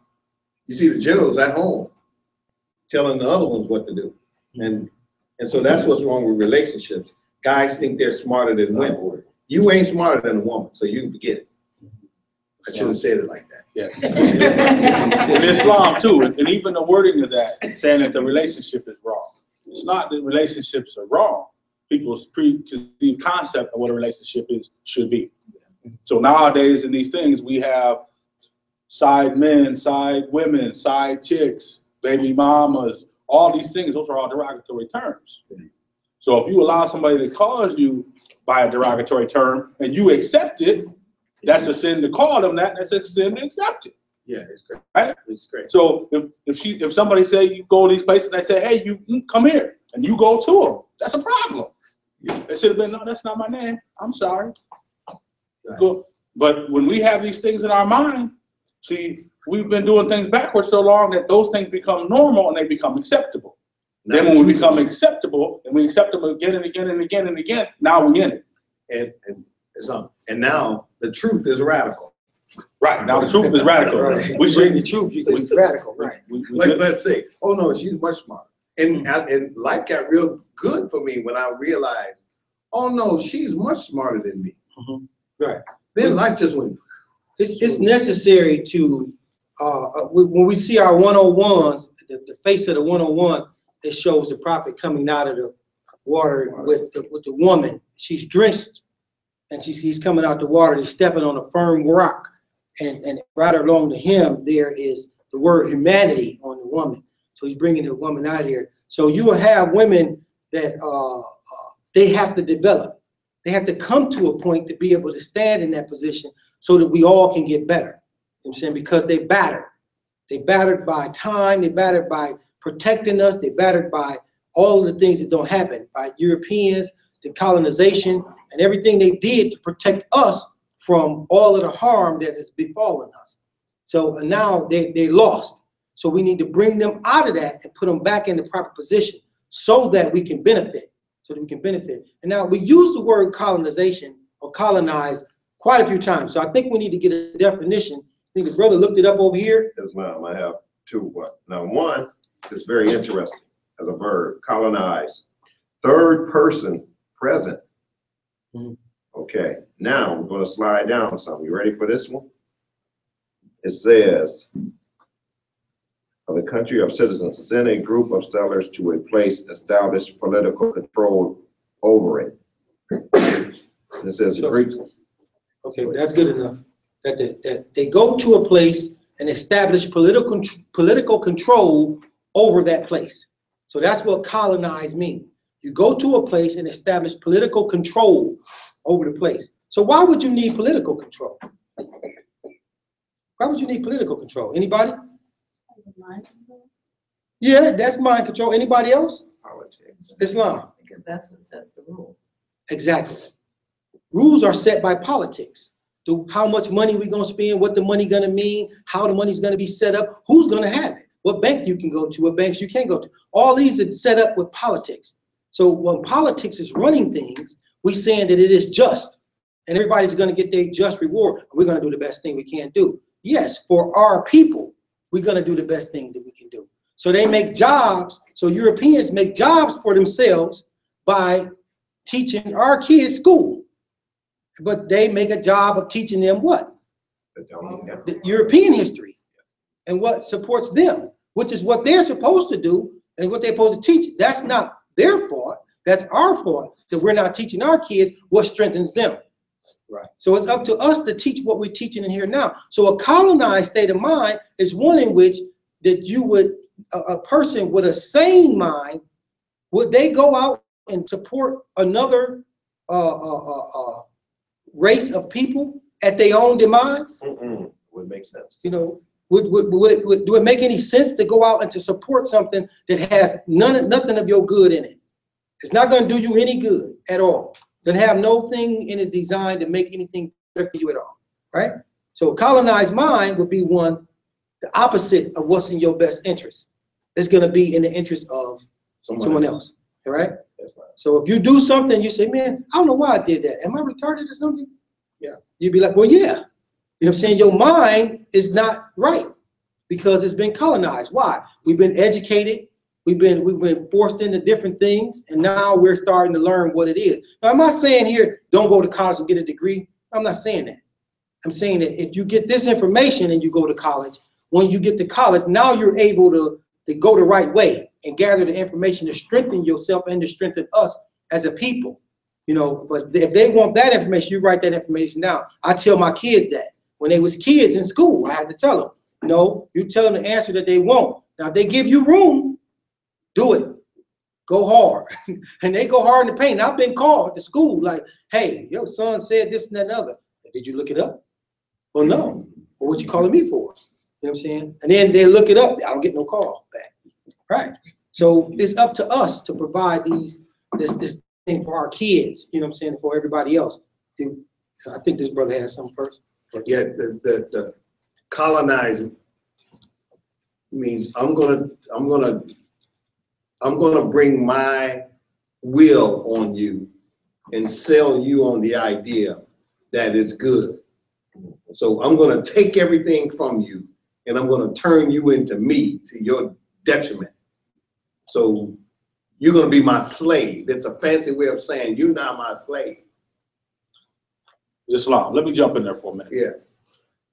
You see the generals at home telling the other ones what to do. And so that's what's wrong with relationships. Guys think they're smarter than women. You ain't smarter than a woman, so you can forget it. I shouldn't have said it like that. Yeah. In Islam too, and even the wording of that, saying that the relationship is wrong. It's not that relationships are wrong. People's preconceived concept of what a relationship should be. So nowadays in these things, we have side men, side women, side chicks, baby mamas, all these things. Those are all derogatory terms. So if you allow somebody to call you by a derogatory term and you accept it, that's a sin to call them that. That's a sin to accept it. Yeah, it's great. Right? It's great. So if somebody say you go to these places and they say, hey, you come here, and you go to them, that's a problem. They should have been, no, that's not my name. I'm sorry. Right. But when we have these things in our mind, see, we've been doing things backwards so long that those things become normal and they become acceptable. Then when we become acceptable and we accept them again and again and again and again, now we're in it. And now the truth is radical. Right. Now the truth is radical. Right. We bring the truth. It's radical. Right. Let's say, oh no, she's much smarter. And life got real good for me when I realized, oh no, she's much smarter than me. Mm-hmm. Right. Then life just went. It's necessary to, when we see our 101s, the face of the 101, it shows the prophet coming out of the water with the woman. She's drenched, and he's coming out the water, and he's stepping on a firm rock. And right along to him, there is the word humanity on the woman. So he's bringing the woman out of here. So you will have women that they have to develop. They have to come to a point to be able to stand in that position so that we all can get better. You know what I'm saying? Because they battered. They battered by time, they battered by protecting us, they battered by all of the things that don't happen, by Europeans, the colonization, and everything they did to protect us from all of the harm that has befallen us. So now they lost. So we need to bring them out of that and put them back in the proper position so that we can benefit, And now we use the word colonization or colonize quite a few times. So I think we need to get a definition. I think the brother looked it up over here. Yes, ma'am. I have two. Now, one is very interesting as a verb, colonize. Third person present. Okay, now we're going to slide down some. You ready for this one? It says, of the country of citizens, send a group of settlers to a place, establish political control over it. It says the Greeks. Okay, that's good enough. That they go to a place and establish political control over that place. So that's what colonize means. You go to a place and establish political control over the place. So why would you need political control? Why would you need political control? Anybody? Mind control? Yeah, that's mind control. Anybody else? Politics. Islam. Because that's what sets the rules. Exactly. Rules are set by politics. How much money we're going to spend, what the money going to mean, how the money's going to be set up, who's going to have it, what bank you can go to, what banks you can't go to. All these are set up with politics. So when politics is running things, we're saying that it is just, and everybody's going to get their just reward. We're going to do the best thing we can do. Yes, for our people, we're going to do the best thing that we can do. So they make jobs, so Europeans make jobs for themselves by teaching our kids school. But they make a job of teaching them what? The European history and what supports them, which is what they're supposed to do and what they're supposed to teach. That's not their fault. That's our fault that we're not teaching our kids what strengthens them. Right. So it's up to us to teach what we're teaching in here now. So a colonized state of mind is one in which that you would, a person with a sane mind, would they go out and support another race of people at their own demise? Would make sense. You know, do it make any sense to go out and to support something that has nothing of your good in it? It's not going to do you any good at all. Doesn't have no thing in it designed to make anything better for you at all, right? So a colonized mind would be one, the opposite of what's in your best interest. It's going to be in the interest of someone else, all right? That's right. So if you do something, you say, man, I don't know why I did that. Am I retarded or something? Yeah. You'd be like, well, yeah. You know what I'm saying? Your mind is not right because it's been colonized. Why? We've been educated. We've been forced into different things, and now we're starting to learn what it is. Now, I'm not saying here, don't go to college and get a degree. I'm not saying that. I'm saying that if you get this information and you go to college, when you get to college, now you're able to go the right way and gather the information to strengthen yourself and to strengthen us as a people. You know, but if they want that information, you write that information down. I tell my kids that. When they was kids in school, I had to tell them, no, you tell them the answer that they want. Now, if they give you room, do it. Go hard. And they go hard in the paint. I've been called to school like, hey, your son said this and that and other. Did you look it up? Well, no. Well, what you calling me for? You know what I'm saying? And then they look it up. I don't get no call back. Right. So it's up to us to provide this thing for our kids, you know what I'm saying, for everybody else. I think this brother has something first. Yeah, the colonize means I'm gonna bring my will on you and sell you on the idea that it's good. So I'm gonna take everything from you and I'm gonna turn you into me to your detriment. So you're gonna be my slave. It's a fancy way of saying you're not my slave. Islam. Let me jump in there for a minute. Yeah.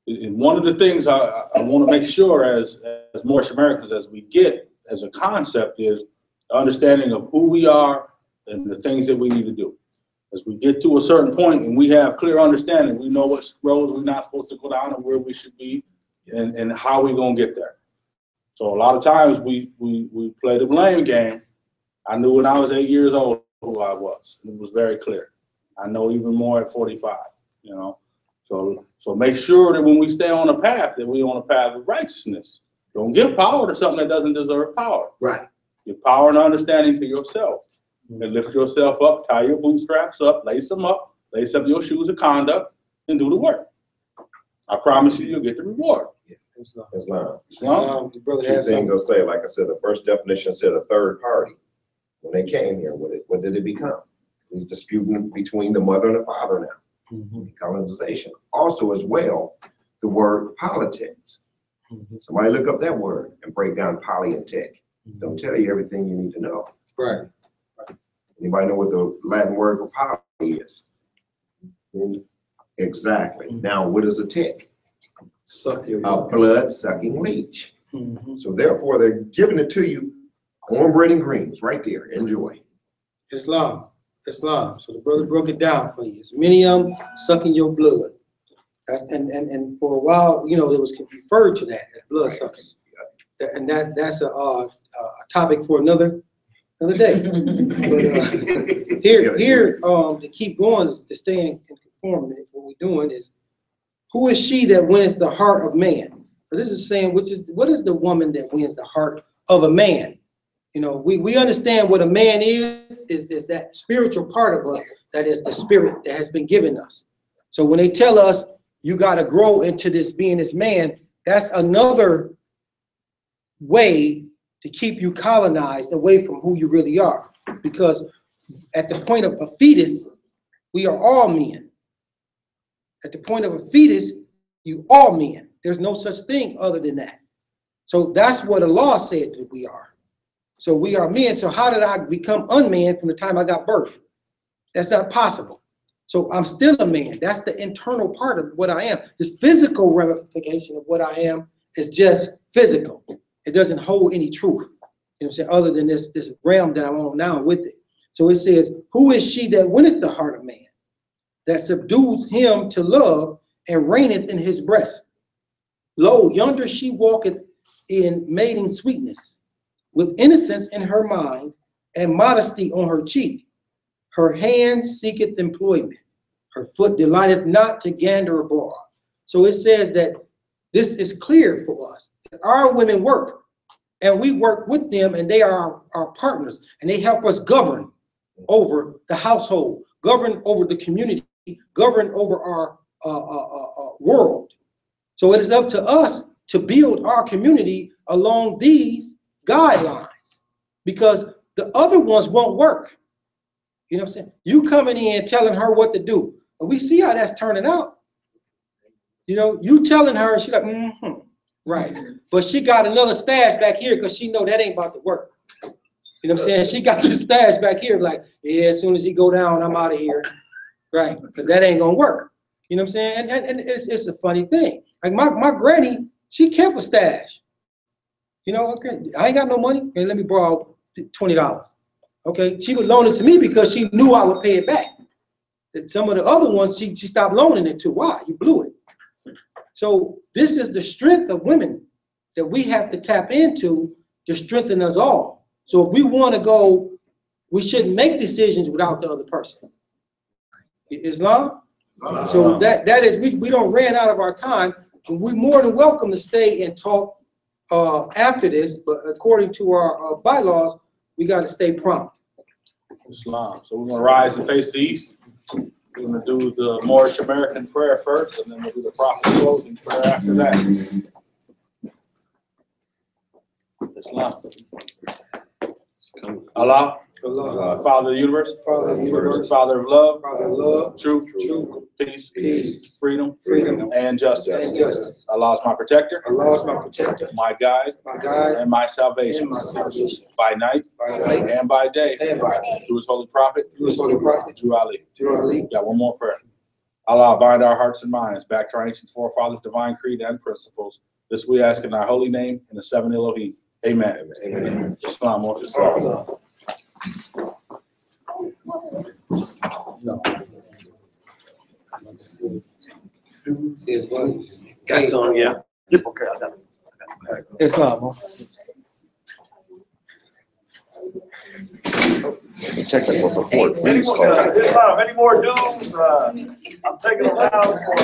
And one of the things I want to make sure as Moorish Americans, as we get as a concept, is the understanding of who we are and the things that we need to do. As we get to a certain point and we have clear understanding, we know what roads we're not supposed to go down and where we should be and how we're going to get there. So a lot of times we play the blame game. I knew when I was 8 years old, who I was. It was very clear. I know even more at 45, you know. So make sure that when we stay on a path, that we're on a path of righteousness. Don't give power to something that doesn't deserve power. Right. Give power and understanding to yourself. And lift yourself up, tie your bootstraps up, lace them up, lace up your shoes of conduct, and do the work. I promise you, you'll get the reward. Islam. Islam. Your brother Two has things something. I'll say, like I said, the first definition said a third party. When they came here, what did it become? It's disputing between the mother and the father now. Colonization. Also, as well, the word politics. Somebody look up that word and break down poly and tech. Don't tell you everything you need to know. Right. Anybody know what the Latin word for poly is? Exactly. Now, what is a tick? Suck your A blood-sucking leech. Mhm. So therefore, they're giving it to you, cornbread and greens, right there. Enjoy. Islam. So the brother broke it down for you. It's many of them sucking your blood. And for a while, you know, there was referred to that as blood suckers. And that's a topic for another day. But here, to keep going, is to stay in conformity. What we're doing is, who is she that winneth the heart of man? So this is saying, what is the woman that wins the heart of a man? You know, we understand what a man is that spiritual part of us that is the spirit that has been given us. So when they tell us you got to grow into this being this man, that's another way to keep you colonized away from who you really are. Because at the point of a fetus, we are all men. At the point of a fetus, you all men. There's no such thing other than that. So that's what the law said that we are. So we are men. So how did I become unman from the time I got birth? That's not possible. So I'm still a man. That's the internal part of what I am. This physical ramification of what I am is just physical. It doesn't hold any truth, you know what I'm saying, other than this realm that I'm on now with it. So it says, who is she that winneth the heart of man, that subdues him to love and reigneth in his breast? Lo, yonder she walketh in maiden sweetness, with innocence in her mind and modesty on her cheek. Her hand seeketh employment. Her foot delighteth not to gander abroad. So it says that this is clear for us. Our women work, and we work with them, and they are our partners, and they help us govern over the household, govern over the community, govern over our world. So it is up to us to build our community along these guidelines, because the other ones won't work. You know what I'm saying? You coming in telling her what to do, and we see how that's turning out. You know, you telling her, she's like, right. But she got another stash back here because she know that ain't about to work. You know what I'm saying? She got this stash back here like, yeah, as soon as he go down, I'm out of here. Right, because that ain't gonna work. You know what I'm saying? And it's a funny thing. Like my granny, she kept a stash. You know, okay, I ain't got no money, and let me borrow $20. Okay, she would loan it to me because she knew I would pay it back. Some of the other ones, she stopped loaning it to. Why? You blew it. So this is the strength of women that we have to tap into to strengthen us all. So if we want to go, we shouldn't make decisions without the other person. Islam? So that is, we don't ran out of our time. And we're more than welcome to stay and talk after this, but according to our bylaws, we got to stay prompt. Islam. So we're going to rise and face the east. We're going to do the Moorish American prayer first, and then we'll do the prophet's closing prayer after that. Islam. Allah. Allah. Father of the universe. Father of the universe. Father of love. Father of love. Truth. Peace. Freedom. And justice. And justice. Allah is my protector. Allah is my protector, My guide. my guide, And my salvation. and my salvation. By night. By night And by day. and by day. Through his holy prophet. Through his holy prophet. Through Ali. Through Ali. Got one more prayer. Allah, bind our hearts and minds back to our ancient forefathers' divine creed and principles. This we ask in thy holy name in the seven Elohim. Amen. Amen. Islam, what's yourself? No. Got some, yeah. Okay, I got it. Islam. the technical support, Any please more, call. Islam, any more dues? I'm taking them down for